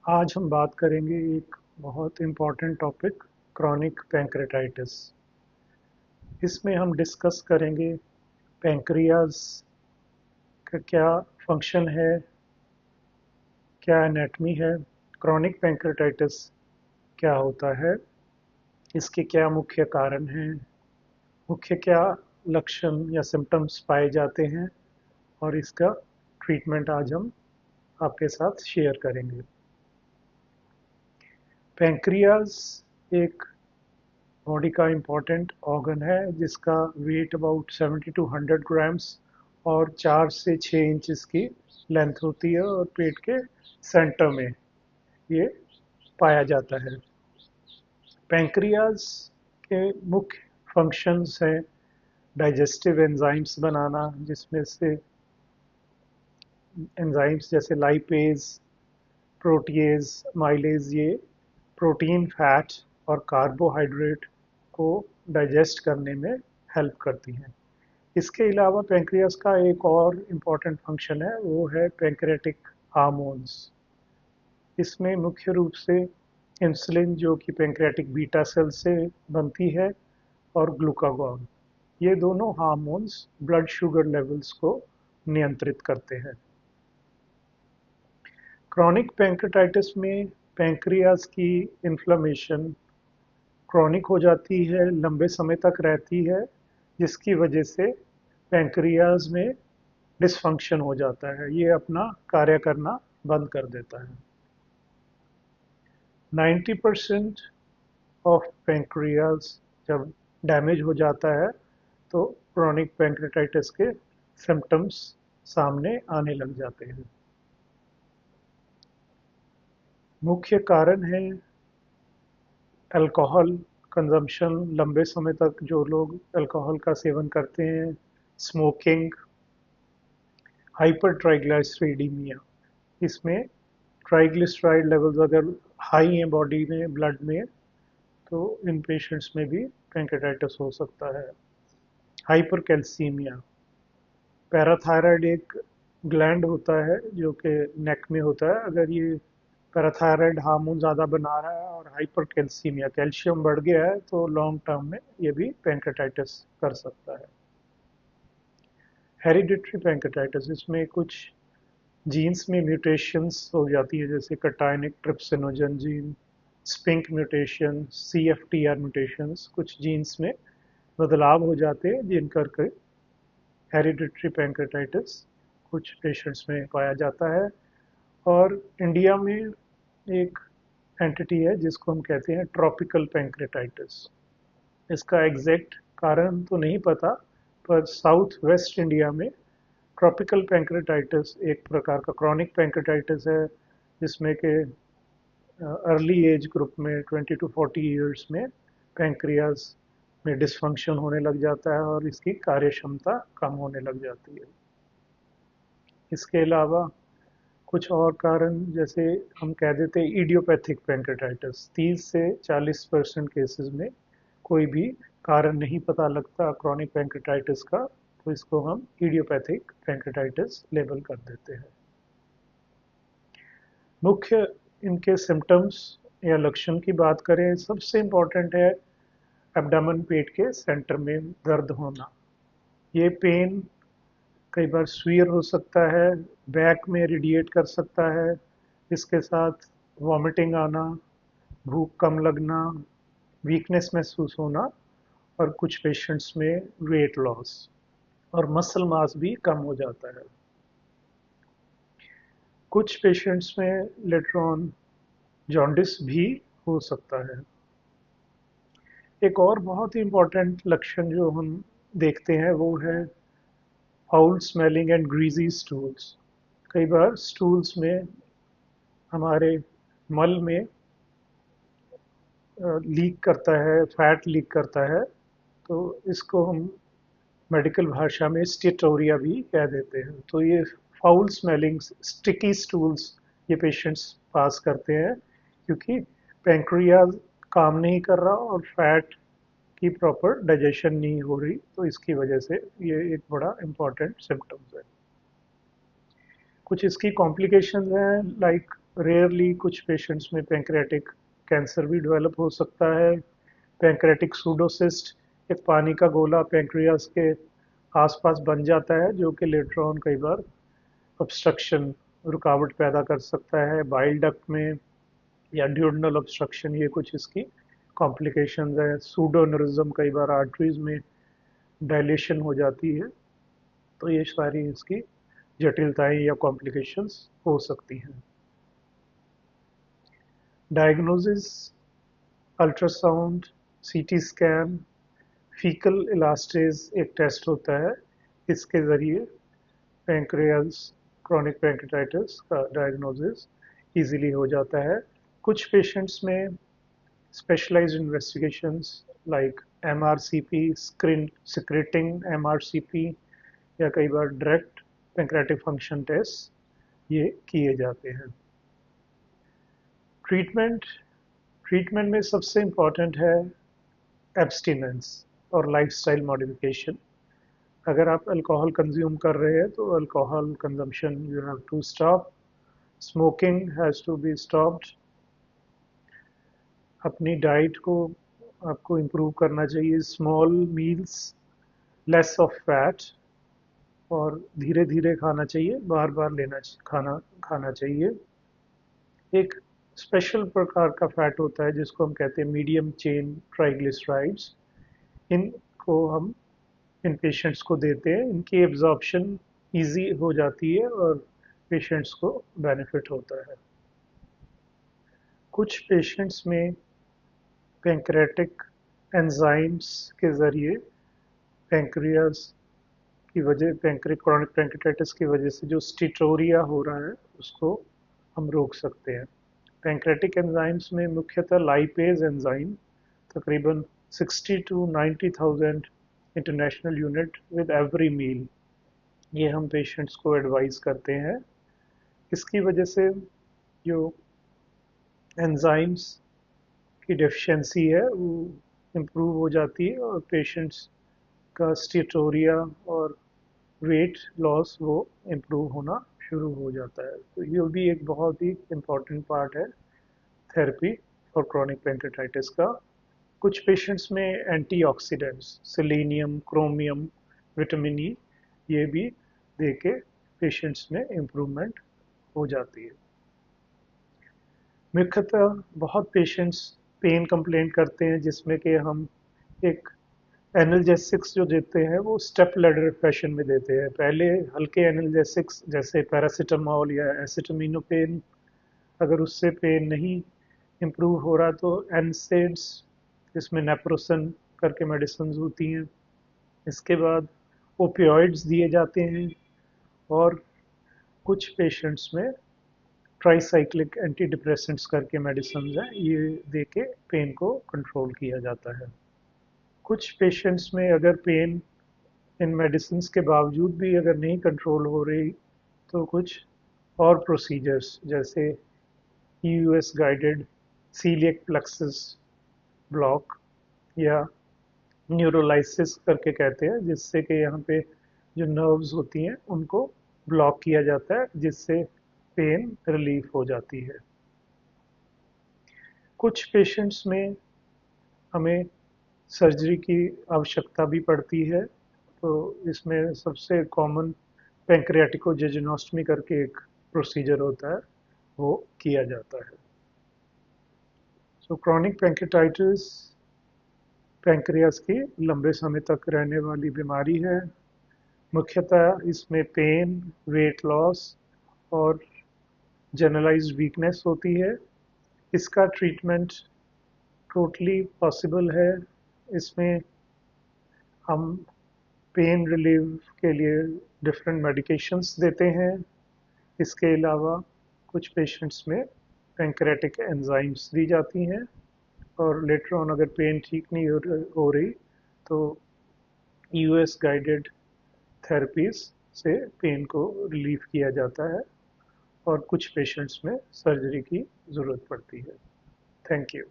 आज हम बात करेंगे एक बहुत इम्पॉर्टेंट टॉपिक क्रॉनिक पैंक्रेटाइटिस। इसमें हम डिस्कस करेंगे पैंक्रियाज का क्या फंक्शन है, क्या एनाटमी है, क्रॉनिक पैंक्रेटाइटिस क्या होता है, इसके क्या मुख्य कारण हैं, मुख्य क्या लक्षण या सिम्टम्स पाए जाते हैं और इसका ट्रीटमेंट आज हम आपके साथ शेयर करेंगे। पैंक्रियाज एक बॉडी का इम्पोर्टेंट ऑर्गन है जिसका वेट अबाउट 70 to 100 ग्राम्स और 4 से 6 इंच की लेंथ होती है और पेट के सेंटर में ये पाया जाता है। पैंक्रियाज के मुख्य फंक्शंस हैं डाइजेस्टिव एंजाइम्स बनाना, जिसमें से एंजाइम्स जैसे लाइपेज, प्रोटीएज, माइलेज ये प्रोटीन, फैट और कार्बोहाइड्रेट को डाइजेस्ट करने में हेल्प करती हैं। इसके अलावा पैंक्रियास का एक और इम्पॉर्टेंट फंक्शन है, वो है पैंक्रेटिक हार्मोन्स। इसमें मुख्य रूप से इंसुलिन जो कि पैंक्रेटिक बीटा सेल से बनती है और ग्लूकागॉन, ये दोनों हार्मोन्स ब्लड शुगर लेवल्स को नियंत्रित करते हैं। क्रॉनिक पैंक्रेटाइटिस में पैंक्रियाज की इन्फ्लेमेशन क्रॉनिक हो जाती है, लंबे समय तक रहती है, जिसकी वजह से पैंक्रियाज में डिसफंक्शन हो जाता है, ये अपना कार्य करना बंद कर देता है। 90% ऑफ पैंक्रियाज जब डैमेज हो जाता है तो क्रॉनिक पैंक्रेटाइटिस के सिम्टम्स सामने आने लग जाते हैं। मुख्य कारण है अल्कोहल कंजम्पशन, लंबे समय तक जो लोग अल्कोहल का सेवन करते हैं, स्मोकिंग, हाइपर ट्राइग्लिसरीडीमिया, इसमें ट्राइग्लिसराइड लेवल्स अगर हाई हैं बॉडी में, ब्लड में, तो इन पेशेंट्स में भी पैंक्रेटाइटिस हो सकता है। हाइपर कैल्सीमिया, पैराथायराइड एक ग्लैंड होता है जो कि नेक में होता है, अगर ये पैराथायराइड हार्मोन ज़्यादा बना रहा है और हाइपर कैल्सीमिया, कैल्शियम बढ़ गया है, तो लॉन्ग टर्म में ये भी पैंक्रेटाइटिस कर सकता है। हेरिडिटरी पैंक्रेटाइटिस, इसमें कुछ जीन्स में म्यूटेशंस हो जाती है, जैसे cationic trypsinogen gene, Spink mutation, CFTR mutations, कुछ जीन्स में बदलाव हो जाते हैं जिन करके हेरिडिटरी पैंक्रेटाइटिस कुछ पेशेंट्स में पाया जाता है। और इंडिया में एक एंटिटी है जिसको हम कहते हैं ट्रॉपिकल पैंक्रेटाइटिस। इसका एग्जैक्ट कारण तो नहीं पता, पर साउथ वेस्ट इंडिया में ट्रॉपिकल पैंक्रेटाइटिस एक प्रकार का क्रॉनिक पैंक्रेटाइटिस है, जिसमें कि अर्ली एज ग्रुप में 20 to 40 ईयर्स में पैंक्रियाज में डिसफंक्शन होने लग जाता है और इसकी कार्य क्षमता कम होने लग जाती है। इसके अलावा कुछ और कारण, जैसे हम कह देते हैं इडियोपैथिक पैंक्रेटाइटिस, 30 से 40% केसेस में कोई भी कारण नहीं पता लगता क्रॉनिक पैंक्रेटाइटिस का, तो इसको हम इडियोपैथिक पैंक्रेटाइटिस लेबल कर देते हैं। मुख्य इनके सिम्टम्स या लक्षण की बात करें, सबसे इम्पॉर्टेंट है एब्डामन, पेट के सेंटर में दर्द होना। ये पेन कई बार स्वीयर हो सकता है, बैक में रेडिएट कर सकता है, इसके साथ वॉमिटिंग आना, भूख कम लगना, वीकनेस महसूस होना और कुछ पेशेंट्स में वेट लॉस और मसल मास भी कम हो जाता है। कुछ पेशेंट्स में लेटर ऑन जॉन्डिस भी हो सकता है। एक और बहुत ही इम्पोर्टेंट लक्षण जो हम देखते हैं वो है foul smelling and greasy stools. कई बार स्टूल्स में, हमारे मल में लीक करता है, फैट लीक करता है, तो इसको हम मेडिकल भाषा में स्टेटोरिया भी कह देते हैं। तो ये फाउल स्मेलिंग स्टिकी स्टूल्स ये पेशेंट्स पास करते हैं, क्योंकि पैंक्रियाज काम नहीं कर रहा और फैट की प्रॉपर डाइजेशन नहीं हो रही, तो इसकी वजह से ये एक बड़ा इम्पॉर्टेंट सिम्टम्स है। कुछ इसकी कॉम्प्लिकेशंस हैं, लाइक रेयरली कुछ पेशेंट्स में पैंक्रियाटिक कैंसर भी डेवलप हो सकता है। पैंक्रियाटिक सूडोसिस्ट एक पानी का गोला पैंक्रियास के आसपास बन जाता है जो कि लेटर ऑन कई बार ऑब्स्ट्रक्शन रुकावट पैदा कर सकता है बाइल डक्ट में या ड्यूडनल ऑब्स्ट्रक्शन, ये कुछ इसकी कॉम्प्लिकेशंस है। सूडोनरिज्म कई बार आर्टरीज में डायलेशन हो जाती है, तो ये सारी इसकी जटिलताएं या कॉम्प्लिकेशंस हो सकती हैं। Diagnosis, ultrasound, CT scan, faecal elastase एक टेस्ट होता है, इसके ज़रिए पैंक्रियास क्रॉनिक पैंक्रियाटाइटिस का डायग्नोसिस इजीली हो जाता है। कुछ पेशेंट्स में specialised investigations like MRCP, screen secreting MRCP या कई बार डायरेक्ट पैंक्रियाटिक फंक्शन टेस्ट ये किए जाते हैं। ट्रीटमेंट में सबसे इम्पॉर्टेंट है एब्सटिनेंस और लाइफस्टाइल मॉडिफिकेशन। अगर आप अल्कोहल कंज्यूम कर रहे हैं तो alcohol consumption you have to stop, smoking has to be stopped. अपनी डाइट को आपको इम्प्रूव करना चाहिए, small meals, less of fat, और धीरे धीरे खाना चाहिए, बार बार खाना चाहिए। एक स्पेशल प्रकार का फैट होता है जिसको हम कहते हैं मीडियम चेन ट्राइग्लिसराइड्स, इनको हम इन पेशेंट्स को देते हैं, इनकी एब्जॉर्प्शन इजी हो जाती है और पेशेंट्स को बेनिफिट होता है। कुछ पेशेंट्स में पैंक्रियाटिक एंजाइम्स के ज़रिए पैंक्रियास की वजह क्रॉनिक पैंक्रियाटाइटिस की वजह से जो स्टीटोरिया हो रहा है उसको हम रोक सकते हैं। पैंक्रियाटिक एंजाइम्स में मुख्यतः लाइपेज एंजाइम तकरीबन 60 to 90,000 international unit with every meal, ये हम पेशेंट्स को एडवाइस करते हैं। इसकी वजह से जो एंजाइम्स की डेफिशिएंसी है वो इम्प्रूव हो जाती है और पेशेंट्स का स्टीटोरिया और वेट लॉस वो इम्प्रूव होना शुरू हो जाता है। तो ये भी एक बहुत ही इम्पॉर्टेंट पार्ट है थेरेपी फॉर क्रॉनिक पैंक्रियाटाइटिस का। कुछ पेशेंट्स में antioxidants, selenium, chromium, vitamin E, ये भी दे के पेशेंट्स में इम्प्रूवमेंट हो जाती है। मुख्यतः बहुत पेशेंट्स पेन कंप्लेंट करते हैं जिसमें कि हम एक एनाल्जेसिक्स जो देते हैं वो स्टेप लैडर फैशन में देते हैं। पहले हल्के एनाल्जेसिक्स जैसे पैरासीटामोल या एसिटामिनोफेन, अगर उससे पेन नहीं इम्प्रूव हो रहा तो एनसेड्स, जिसमें नेप्रोसन करके मेडिसिन होती हैं, इसके बाद ओपियोइड्स दिए जाते हैं, और कुछ पेशेंट्स में ट्राईसाइक्लिक एंटी डिप्रेसेंट्स करके मेडिसिन हैं, ये दे के पेन को कंट्रोल किया जाता है। कुछ पेशेंट्स में अगर पेन इन मेडिसिन के बावजूद भी अगर नहीं कंट्रोल हो रही तो कुछ और प्रोसीजर्स जैसे US guided coeliac plexus block या न्यूरोलाइसिस करके कहते हैं, जिससे कि यहाँ पे जो नर्व्स होती हैं उनको ब्लॉक किया जाता है जिससे पेन रिलीफ हो जाती है। कुछ पेशेंट्स में हमें सर्जरी की आवश्यकता भी पड़ती है, तो इसमें सबसे कॉमन पैंक्रियाटिकोजेजुनोस्टमी करके एक प्रोसीजर होता है, वो किया जाता है। सो क्रॉनिक पैंक्रियाटाइटिस पैंक्रियास की लंबे समय तक रहने वाली बीमारी है। मुख्यतः इसमें पेन, वेट लॉस और जनरलाइज्ड वीकनेस होती है। इसका ट्रीटमेंट टोटली पॉसिबल है। इसमें हम पेन रिलीफ के लिए डिफरेंट मेडिकेशंस देते हैं। इसके अलावा कुछ पेशेंट्स में पैंक्रियाटिक एंजाइम्स दी जाती हैं, और लेटर ऑन अगर पेन ठीक नहीं हो रही तो यूएस गाइडेड थेरेपीज से पेन को रिलीफ किया जाता है, और कुछ पेशेंट्स में सर्जरी की ज़रूरत पड़ती है। Thank you.